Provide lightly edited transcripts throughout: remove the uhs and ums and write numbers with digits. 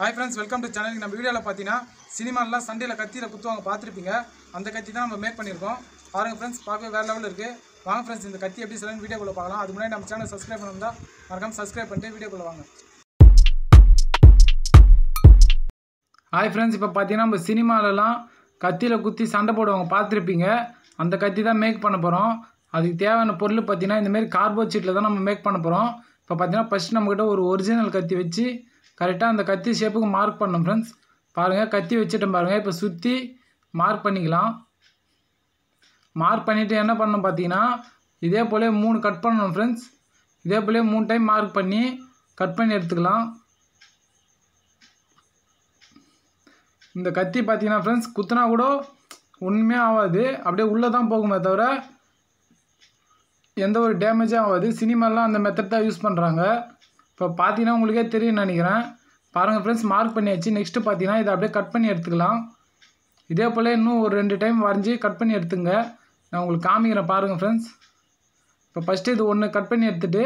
Hi friends, welcome to channel. நம்ம வீடியோல பாத்தீனா சினிமால சண்டேல கத்தியில குத்துவாங்க பாத்திருப்பீங்க. அந்த கத்தி தான் நம்ம மேக் பண்ணிருக்கோம். பாருங்க फ्रेंड्स, பார்க்க வேற லெவல்ல இருக்கு. வாங்க फ्रेंड्स, இந்த கத்தி எப்படி செய்யணும் வீடியோக்குள்ள பார்க்கலாம். அதுக்கு முன்னாடி நம்ம சேனலை சப்ஸ்கிரைப் பண்ணனும்னா மறக்காம சப்ஸ்கிரைப் பண்ணிட்டு வீடியோக்குள்ள வாங்க. Hi friends, இப்போ பாத்தீனா நம்ம சினிமாலலாம் கத்தியில குத்தி சண்டை போடுவாங்க பாத்திருப்பீங்க. அந்த கத்தி தான் மேக் பண்ண போறோம். அதுக்கு தேவையான பொருள் பாத்தீனா இந்த மாதிரி கார்ட்போர்ட் ஷீட்ல தான் நம்ம மேக் பண்ண போறோம். இப்போ பாத்தீனா ஃபர்ஸ்ட் நம்ம கிட்ட ஒரு ஒரிஜினல் கத்தி வச்சு கரெக்ட்டா அந்த கத்தி ஷேப்புக்கு மார்க் பண்ணனும் फ्रेंड्स. பாருங்க கத்தி வச்சிட்டேன் பாருங்க. இப்போ சுத்தி மார்க் பண்ணிக்கலாம். மார்க் பண்ணிட்டு என்ன பண்ணனும் பாத்தீங்கன்னா இதே போல 3 கட் பண்ணனும் फ्रेंड्स. இதே போல 3 டைம் மார்க் பண்ணி கட் பண்ணி எடுத்துக்கலாம். இந்த கத்தி பாத்தீங்கன்னா फ्रेंड्स குத்துனா கூட ஒண்ணுமே ஆகாது. அப்படியே உள்ள தான் போகுமே தவிர எந்த ஒரு டேமேஜும் ஆகாது. சினிமால அந்த மெத்தட் தான் யூஸ் பண்றாங்க. இப்போ பாத்தீங்கன்னா உங்களுக்கே தெரியும் நினைக்கிறேன். பாருங்க फ्रेंड्स, மார்க் பண்ணியாச்சு. நெக்ஸ்ட் பாத்தீங்கன்னா இத அப்படியே கட் பண்ணி எடுத்துக்கலாம். இதே போல இன்னும் ஒரு 2 டைம் வரைஞ்சி கட் பண்ணி எடுத்துங்க. நான் உங்களுக்கு காமிக்கிறேன் பாருங்க फ्रेंड्स. இப்போ ஃபர்ஸ்ட் இது ஒன்னு கட் பண்ணி எடுத்துட்டு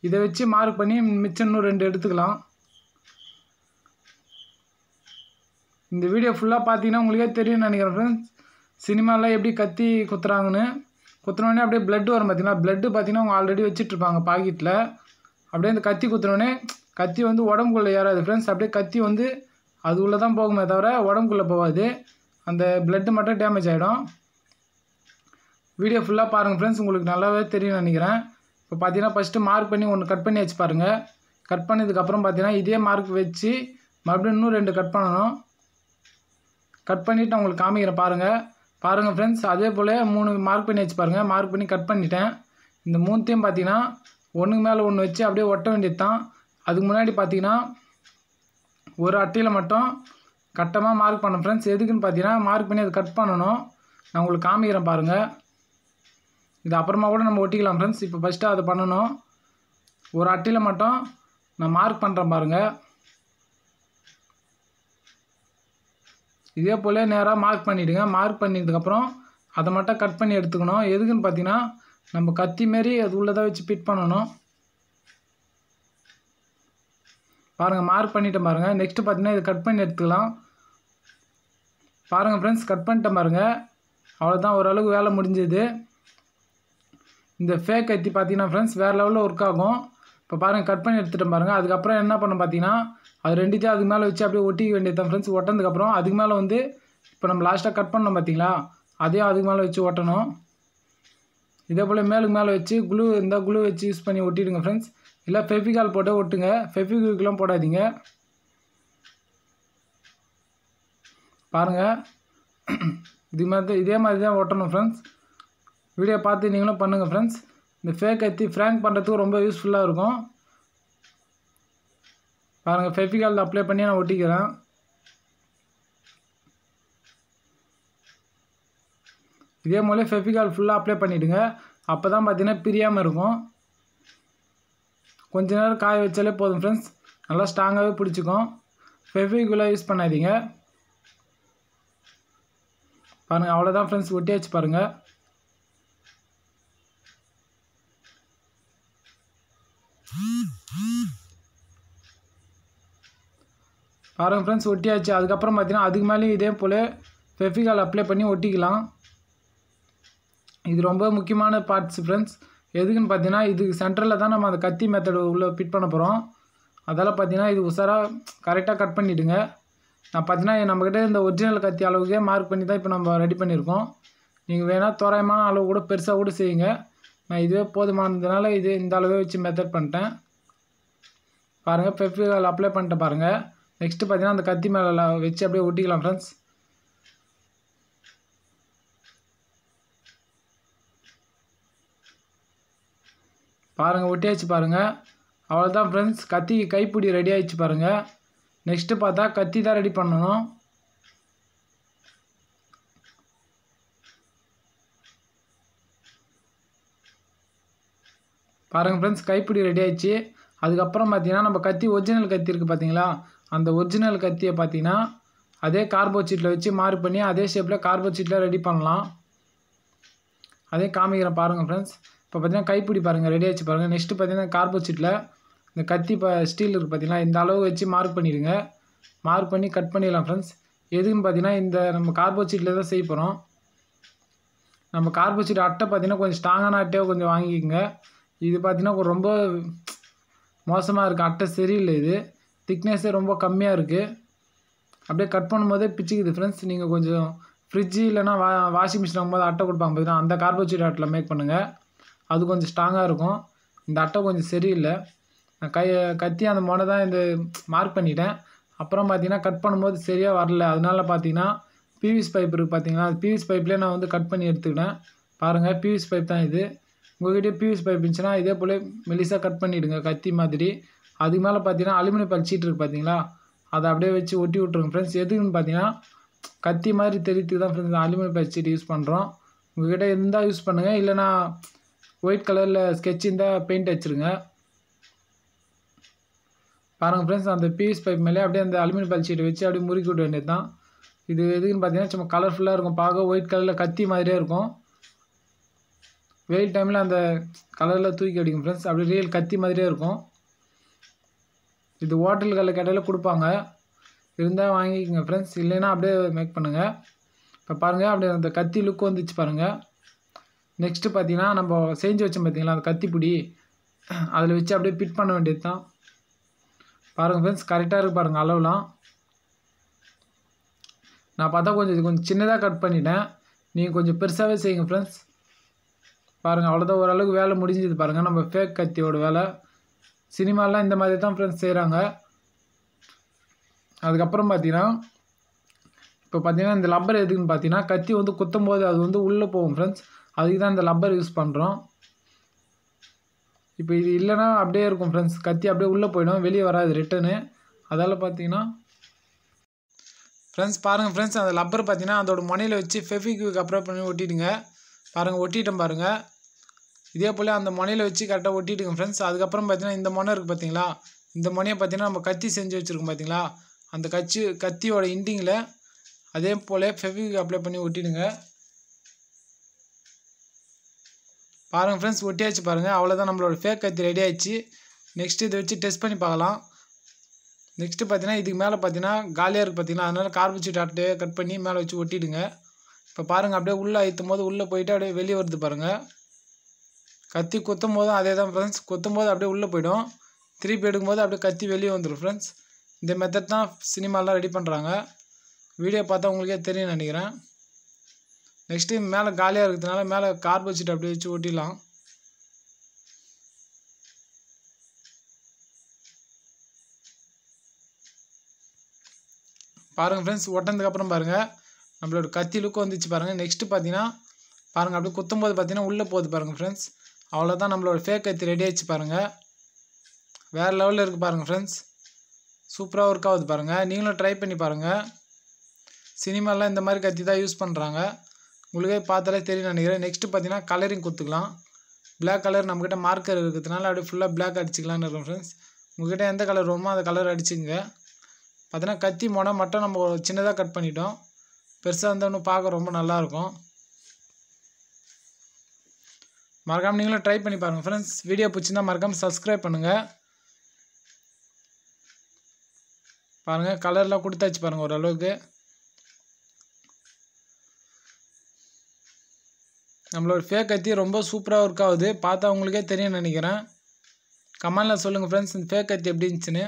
இத வச்சு மார்க் பண்ணி மிச்சம் இன்னும் 2 எடுத்துக்கலாம். இந்த வீடியோ ஃபுல்லா பாத்தீங்கன்னா உங்களுக்கே தெரியும் நினைக்கிறேன் फ्रेंड्स. சினிமால எப்படி கத்தி குத்துறாங்கன்னு. குத்துனோனே அப்படியே blood வரும் பாத்தீங்களா? blood பாத்தீங்கன்னா அவங்க ஆல்ரெடி வச்சிட்டு இருப்பாங்க பாக்கெட்ல. அப்படியே இந்த கத்தி குத்துனோனே கத்தி வந்து உடம்புக்குள்ள ஏறாது फ्रेंड्स. அப்படியே கத்தி வந்து அது உள்ள தான் போகுமே தவிர உடம்புக்குள்ள போகாது. அந்த blood மட்டும் டேமேஜ் ஆயிடும். வீடியோ ஃபுல்லா பாருங்க फ्रेंड्स, உங்களுக்கு நல்லாவே தெரியும் நினைக்கிறேன். இப்போ பாத்தீங்கன்னா ஃபர்ஸ்ட் மார்க் பண்ணி ஒன்னு கட் பண்ணி வச்சு பாருங்க. கட் பண்ணதுக்கு அப்புறம் பாத்தீங்கன்னா இதே மார்க் வச்சு மறுபடியும் இன்னும் 2 கட் பண்ணனும். கட் பண்ணிட்டு நான் உங்களுக்கு காமிக்கிறேன் பாருங்க. பாருங்க फ्रेंड्स, அதே போல 3 மார்க் பண்ணி வச்சு பாருங்க. மார்க் பண்ணி கட் பண்ணிட்டேன். இந்த மூணுத்தையும் பாத்தீங்கன்னா ஒண்ணுக்கு மேல ஒன்னு வச்சு அப்படியே ஒட்ட வேண்டியதுதான். அதுக்கு முன்னாடி பாத்தீங்கன்னா ஒரு அட்டையில மட்டும் கட்டமா மார்க் பண்ணனும் फ्रेंड्स. எதுக்குன்னு பாத்தீங்கன்னா மார்க் பண்ணி அதை கட் பண்ணனும். நான் உங்களுக்கு காமிக்கிறேன் பாருங்க. இது அப்புறமா கூட நம்ம ஒட்டிக்கலாம் फ्रेंड्स. இப்போ ஃபர்ஸ்ட் அதை பண்ணனும். ஒரு அட்டையில மட்டும் நான் மார்க் பண்றேன் பாருங்க. இதே போல நேரா மார்க் பண்ணிடுங்க. மார்க் பண்ணிட்டதுக்கு அப்புறம் அதை மட்டும் கட் பண்ணி எடுத்துக்கணும். எதுக்குன்னு பாத்தீங்கன்னா நம்ம கத்தி மாதிரி அது உள்ளதா வச்சு ஃபிட் பண்ணனும். பாருங்க மார்க் பண்ணிட்டேன் பாருங்க. நெக்ஸ்ட் பாத்தீங்கன்னா இத கட் பண்ணி எடுத்துக்கலாம். பாருங்க फ्रेंड्स, கட் பண்ணிட்டேன் பாருங்க. அவ்வளவுதான், ஓரளவுக்கு வேலை முடிஞ்சது. இந்த ஃபேக் கத்தி பாத்தீங்கன்னா फ्रेंड्स வேற லெவல்ல வர்க் ஆகும். இப்போ பாருங்க கட் பண்ணி எடுத்துட்டேன் பாருங்க. அதுக்கு அப்புறம் என்ன பண்ணனும் பாத்தீங்கன்னா அது ரெண்டுத்தையும் அதுக்கு மேல வச்சு அப்படியே ஒட்டிக்க வேண்டியதுதான் फ्रेंड्स. ஒட்டனதுக்கு அப்புறம் அதுக்கு மேல வந்து இப்போ நம்ம லாஸ்டா கட் பண்ணோம் பாத்தீங்களா? அதையும் அதுக்கு மேல வச்சு ஒட்டணும். இதே போல மேலுக்கு மேல வச்சு glue இந்த glue வச்சு யூஸ் பண்ணி ஒட்டிடுங்க फ्रेंड्स. இல்ல ஃபெவிகால் போட்டு ஒட்டுங்க. ஃபெவிக்விக்லாம் போடாதீங்க. பாருங்க இதே மாதிரி தான் ஒட்டணும் फ्रेंड्स. வீடியோ பார்த்து நீங்களும் பண்ணுங்க फ्रेंड्स. இந்த ஃபேக் கத்தி ஃப்ராங்க் பண்றதுக்கு ரொம்ப யூஸ்ஃபுல்லா இருக்கும். பாருங்க ஃபெவிகால் அப்ளை பண்ணி நான் ஒட்டிக்கிறேன். இதே போல ஃபெவிகால் ஃபுல்லா அப்ளை பண்ணிடுங்க. அப்பதான் பாத்தீங்கன்னா பிரியாம இருக்கும். கொஞ்ச நேரம் காய வச்சாலே போதும் फ्रेंड्स. நல்லா ஸ்ட்ராங்காவே பிடிச்சுக்கும். ஃபெவிகுல யூஸ் பண்ணாதீங்க. பாருங்க அவ்வளவுதான் फ्रेंड्स, ஒட்டியாச்சு பாருங்க. பாருங்க फ्रेंड्स, ஒட்டியாச்சு. அதுக்கு அப்புறம் பாத்தீங்கன்னா அதுக்கு மேலே இதே போல ஃபெவிகால் அப்ளை பண்ணி ஒட்டிக்கலாம். இது ரொம்ப முக்கியமான பார்ட்ஸ் फ्रेंड्स. எதுக்குன்னு பாத்தீங்கன்னா இது சென்டர்ல தான் நம்ம அந்த கத்தி மெத்தட் உள்ள ஃபிட் பண்ண போறோம். அதால பாத்தீங்கன்னா இது உசாரா கரெக்ட்டா கட் பண்ணிடுங்க. நான் பாத்தீங்கன்னா நம்ம கிட்ட இந்த ஒரிஜினல் கத்தி அளவுக்கே மார்க் பண்ணி தான் இப்போ நம்ம ரெடி பண்ணிருக்கோம். நீங்க வேணா தோராயமான அளவு கூட பெருசா கூட செய்யுங்க. நான் இதுவே போதுமானதுனால இது இந்த அளவே வச்சு மெத்தட் பண்ணிட்டேன். பாருங்க ஃபெவிகால் அப்ளை பண்ணிட்டேன் பாருங்க. நெக்ஸ்ட் பாத்தீங்கன்னா அந்த கத்தி மேல வச்சு அப்படியே ஒட்டிக்கலாம் फ्रेंड्स. பாருங்க ஒட்டியாச்சு பாருங்க. அவ்வளவுதான் फ्रेंड्स, கத்தி கைப்பிடி ரெடி ஆயிடுச்சு பாருங்க. நெக்ஸ்ட் பார்த்தா கத்தி தான் ரெடி பண்ணனும். பாருங்க फ्रेंड्स, கைப்பிடி ரெடி ஆயிடுச்சு. அதுக்கு அப்புறம் பாத்தீங்கன்னா நம்ம கத்தி ஒரிஜினல் கத்தி இருக்கு பாத்தீங்களா? அந்த ஒரிஜினல் கத்தியை பாத்தீங்கன்னா அதே கார்ட்போர்ட் ஷீட்ல வச்சு மார்க் பண்ணி அதே ஷேப்ல கார்ட்போர்ட் ஷீட்ல ரெடி பண்ணலாம். அதே காமிக்கிறேன் பாருங்க फ्रेंड्स. இப்போ பாத்தீங்கன்னா கைப்பிடி பாருங்க ரெடி ஆயிடுச்சு பாருங்க. நெக்ஸ்ட் பாத்தீங்கன்னா கார்ட்போர்ட் ஷீட்ல இந்த கத்தி ஸ்டீல் இருக்கு பாத்தீங்களா? இந்த அளவு வச்சு மார்க் பண்ணிடுங்க. மார்க் பண்ணி கட் பண்ணிடலாம் ஃப்ரெண்ட்ஸ். எதுக்குன்னு பார்த்தீங்கன்னா இந்த நம்ம கார்போர்ட் ஷீட்டில் தான் செய்ய போகிறோம். நம்ம கார்போர்ட் ஷீட் அட்டை பார்த்தீங்கன்னா கொஞ்சம் ஸ்ட்ராங்கான அட்டையாக கொஞ்சம் வாங்கிக்கோங்க. இது பார்த்தீங்கன்னா ரொம்ப மோசமாக இருக்குது, அட்டை சரியில்லை, இது திக்னஸே ரொம்ப கம்மியாக இருக்குது. அப்படியே கட் பண்ணும்போதே பிச்சுக்குது ஃப்ரெண்ட்ஸ். நீங்கள் கொஞ்சம் ஃப்ரிட்ஜு இல்லைனா வாஷிங் மிஷின் வாங்கும்போது அட்டை கொடுப்பாங்க பார்த்தீங்கன்னா அந்த கார்போர்ட் ஷீட் அட்டையில் மேக் பண்ணுங்கள். அது கொஞ்சம் ஸ்ட்ராங்காக இருக்கும். இந்த அட்டை கொஞ்சம் சரியில்லை. நான் கத்தி அந்த முனை தான் இந்த மார்க் பண்ணிட்டேன். அப்புறம் பார்த்தீங்கன்னா கட் பண்ணும்போது சரியாக வரல. அதனால பார்த்தீங்கன்னா பிவிசி பைப் இருக்குது பார்த்தீங்கன்னா, அது பிவிசி பைப்லேயே நான் வந்து கட் பண்ணி எடுத்துக்கிட்டேன். பாருங்கள், பிவிசி பைப் தான் இது. உங்கள்கிட்ட பிவிசி பைப் இருந்துச்சுன்னா இதே போல் மெலிசாக கட் பண்ணிவிடுங்க கத்தி மாதிரி. அதுக்கு மேலே பார்த்தீங்கன்னா அலுமினியம் பால் ஷீட் இருக்குது பார்த்தீங்களா, அதை அப்படியே வச்சு ஒட்டி விட்ருங்க ஃப்ரெண்ட்ஸ். எதுக்குன்னு பார்த்தீங்கன்னா கத்தி மாதிரி தெரியுதுக்கு தான் ஃப்ரெண்ட்ஸ் அலுமினியம் பால் ஷீட் யூஸ் பண்ணுறோம். உங்கள்கிட்ட இருந்தால் யூஸ் பண்ணுங்கள், இல்லைனா ஒயிட் கலரில் ஸ்கெட்ச் இருந்தால் பெயிண்ட் அடிச்சிருங்க. பாருங்கள் ஃப்ரெண்ட்ஸ், அந்த பிவிசி பைப் மேலே அப்படியே அந்த அலுமினியம் பால் ஷீட்டை வச்சு அப்படியே முறுக்கி விட வேண்டியது தான். இது எதுக்குன்னு பார்த்தீங்கன்னா சும்மா கலர்ஃபுல்லாக இருக்கும், பார்க்க ஒயிட் கலரில் கத்தி மாதிரியே இருக்கும். வெயில் டைமில் அந்த கலரில் தூக்கி அடிக்கும் ஃப்ரெண்ட்ஸ், அப்படி ரியல் கத்தி மாதிரியே இருக்கும். இது ஹோட்டல்களில் கேட்டாலும் கொடுப்பாங்க, இருந்தால் வாங்கிக்கோங்க ஃப்ரெண்ட்ஸ், இல்லைன்னா அப்படியே மேக் பண்ணுங்கள். இப்போ பாருங்கள், அப்படியே அந்த கத்தி லுக் வந்துச்சு பாருங்கள். நெக்ஸ்ட்டு பார்த்தீங்கன்னா நம்ம செஞ்சு வச்சோம் பார்த்தீங்களா அந்த கத்திப்பிடி, அதில் வச்சு அப்படியே ஃபிட் பண்ண வேண்டியது தான். பாருங்கள் ஃப்ரெண்ட்ஸ், கரெக்டாக இருக்குது பாருங்கள் அளவுலாம். நான் பார்த்தா கொஞ்சம் சின்னதாக கட் பண்ணிட்டேன், நீங்கள் கொஞ்சம் பெருசாகவே செய்யுங்க ஃப்ரெண்ட்ஸ். பாருங்கள், அவ்வளோதான், ஓரளவுக்கு வேலை முடிஞ்சது பாருங்கள். நம்ம ஃபேக் கத்தியோட வேலை சினிமாலாம் இந்த மாதிரி தான் ஃப்ரெண்ட்ஸ் செய்கிறாங்க. அதுக்கப்புறம் பார்த்தீங்கன்னா இப்போ பார்த்தீங்கன்னா இந்த லப்பர் எதுக்குன்னு பார்த்தீங்கன்னா கத்தி வந்து குத்தும் போது அது வந்து உள்ளே போகும் ஃப்ரெண்ட்ஸ், அதுக்கு தான் இந்த லப்பர் யூஸ் பண்ணுறோம். இப்போ இது இல்லைன்னா அப்படியே இருக்கும் ஃப்ரெண்ட்ஸ், கத்தி அப்படியே உள்ளே போயிடும், வெளியே வராது ரிட்டனு. அதால் பார்த்தீங்கன்னா ஃப்ரெண்ட்ஸ் பாருங்கள் ஃப்ரெண்ட்ஸ், அந்த லப்பர் பார்த்தீங்கன்னா அதோட முனையில் வச்சு ஃபெவிக்விக் அப்ளை பண்ணி ஒட்டிடுங்க. பாருங்கள், ஒட்டிட்டேன் பாருங்கள். இதே போல் அந்த முனையில் வச்சு கரெக்டாக ஒட்டிட்டுங்க ஃப்ரெண்ட்ஸ். அதுக்கப்புறம் பார்த்தீங்கன்னா இந்த முனை இருக்குது பார்த்தீங்களா, இந்த முனையை பார்த்தீங்கன்னா நம்ம கத்தி செஞ்சு வச்சுருக்கோம் பார்த்தீங்களா, அந்த கத்தியோட இண்டிங்கில் அதே போல் ஃபெவிக்விக் அப்ளை பண்ணி ஒட்டிடுங்க. பாருங்கள் ஃப்ரெண்ட்ஸ், ஒட்டியாச்சு பாருங்கள். அவ்வளோதான், நம்மளோட ஃபேக் கத்தி ரெடி ஆகிடுச்சு. நெக்ஸ்ட்டு இதை வச்சு டெஸ்ட் பண்ணி பார்க்கலாம். நெக்ஸ்ட்டு பார்த்தீங்கன்னா இதுக்கு மேலே பார்த்தீங்கன்னா காலியாக இருக்குது பார்த்தீங்கன்னா, அதனால் கார்போர்ட் ஷீட் அட்டையை கட் பண்ணி மேலே வச்சு ஒட்டிடுங்க. இப்போ பாருங்கள், அப்படியே உள்ளே அழுத்தும் போது உள்ளே போயிட்டு அப்படியே வெளியே வருது பாருங்கள். கத்தி குத்தும் போதும் அதே தான் ஃப்ரெண்ட்ஸ், குத்தும் போது அப்படியே உள்ளே போய்டும், திருப்பி எடுக்கும்போது அப்படியே கத்தி வெளியே வந்துடும் ஃப்ரெண்ட்ஸ். இந்த மெத்தட் தான் சினிமாலாம் ரெடி பண்ணுறாங்க. வீடியோ பார்த்தா உங்களுக்கே தெரியும் நினைக்கிறேன். நெக்ஸ்ட்டு மேலே காலியாக இருக்கிறதுனால மேலே கார்போர்ட் ஷீட் அப்படியே வச்சு ஒட்டிடலாம். பாருங்கள் ஃப்ரெண்ட்ஸ், ஒட்டினதுக்கப்புறம் பாருங்கள் நம்மளோட கத்தி லுக்கு வந்துச்சு பாருங்கள். நெக்ஸ்ட்டு பார்த்தீங்கன்னா பாருங்கள், அப்படியே குத்தும் போது பார்த்தீங்கன்னா உள்ளே போகுது பாருங்கள் ஃப்ரெண்ட்ஸ். அவ்வளோதான், நம்மளோட ஃபேக் கத்தி ரெடி ஆகிடுச்சு பாருங்கள். வேறு லெவலில் இருக்குது பாருங்கள் ஃப்ரெண்ட்ஸ், சூப்பராக ஒர்க் ஆகுது பாருங்கள். நீங்களும் ட்ரை பண்ணி பாருங்கள். சினிமாலாம் இந்த மாதிரி கத்தி தான் யூஸ் பண்ணுறாங்க, உங்களுக்கே பார்த்தாலே தெரியும் நினைக்கிறேன். நெக்ஸ்ட்டு பார்த்தீங்கன்னா கலரிங் கொடுத்துக்கலாம். பிளாக் கலர் நம்மக்கிட்ட மார்க்கர் இருக்கிறதுனால அப்படியே ஃபுல்லாக பிளாக் அடிச்சிக்கலான்னு இருக்கோம் ஃப்ரெண்ட்ஸ். உங்கள்கிட்ட எந்த கலர் வேணுமோ அந்த கலர் அடிச்சுங்க. பார்த்தீங்கன்னா கத்தி முனை மட்டும் நம்ம சின்னதாக கட் பண்ணிட்டோம், பெருசாக இருந்தால் இன்னும் பார்க்க ரொம்ப நல்லாயிருக்கும். மறக்காமல் நீங்களும் ட்ரை பண்ணி பாருங்கள் ஃப்ரெண்ட்ஸ். வீடியோ பிடிச்சிருந்தால் மறக்காமல் சப்ஸ்கிரைப் பண்ணுங்கள். பாருங்கள், கலர்லாம் கொடுத்தாச்சு பாருங்கள் ஓரளவுக்கு. நம்மளோட ஃபேக் கத்தி ரொம்ப சூப்பராக ஒர்க் ஆகுது, பார்த்தா உங்களுக்கே தெரியும் நினைக்கிறேன். கமெண்டில் சொல்லுங்கள் ஃப்ரெண்ட்ஸ் இந்த ஃபேக் கத்தி எப்படி இருந்துச்சுன்னு.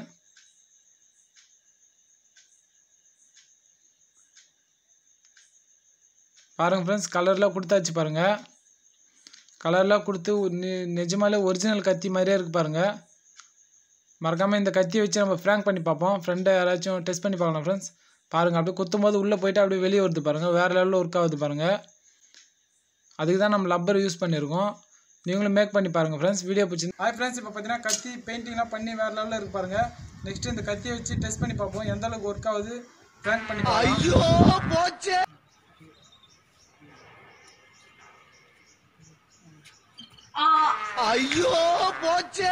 பாருங்கள் ஃப்ரெண்ட்ஸ், கலர்லாம் கொடுத்தாச்சு பாருங்கள். கலர்லாம் கொடுத்து நிஜமாலே ஒரிஜினல் கத்தி மாதிரியே இருக்குது பாருங்கள். மறக்காமல் இந்த கத்தியை வச்சு நம்ம ஃப்ராங்க் பண்ணி பார்ப்போம், ஃப்ரெண்டை யாராச்சும் டெஸ்ட் பண்ணி பார்க்கலாம் ஃப்ரெண்ட்ஸ். பாருங்கள், அப்படியே குத்தும் போது உள்ளே போய்ட்டு அப்படியே வெளியே வருது பாருங்கள், வேறு லெவலில் ஒர்க் ஆகுது பாருங்கள். அதுக்கு தான் நம்ம லப்பர் யூஸ் பண்ணியிருக்கோம். நீங்களும் மேக் பண்ணி பாருங்கள் ஃப்ரெண்ட்ஸ். வீடியோ பிடிச்சி ஹாய் ஃப்ரெண்ட்ஸ், இப்போ பார்த்தீங்கன்னா கத்தி பெயிண்டிங்லாம் பண்ணி வேறு லெவலில் இருக்கு பாருங்கள். நெக்ஸ்ட்டு இந்த கத்தியை வச்சு டெஸ்ட் பண்ணி பார்ப்போம், எந்த அளவுக்கு ஒர்க் ஆகுது ஃப்ராங்க் பண்ணி பார்ப்போம். ஐயோ போச்சு, ஐயோ போச்சு.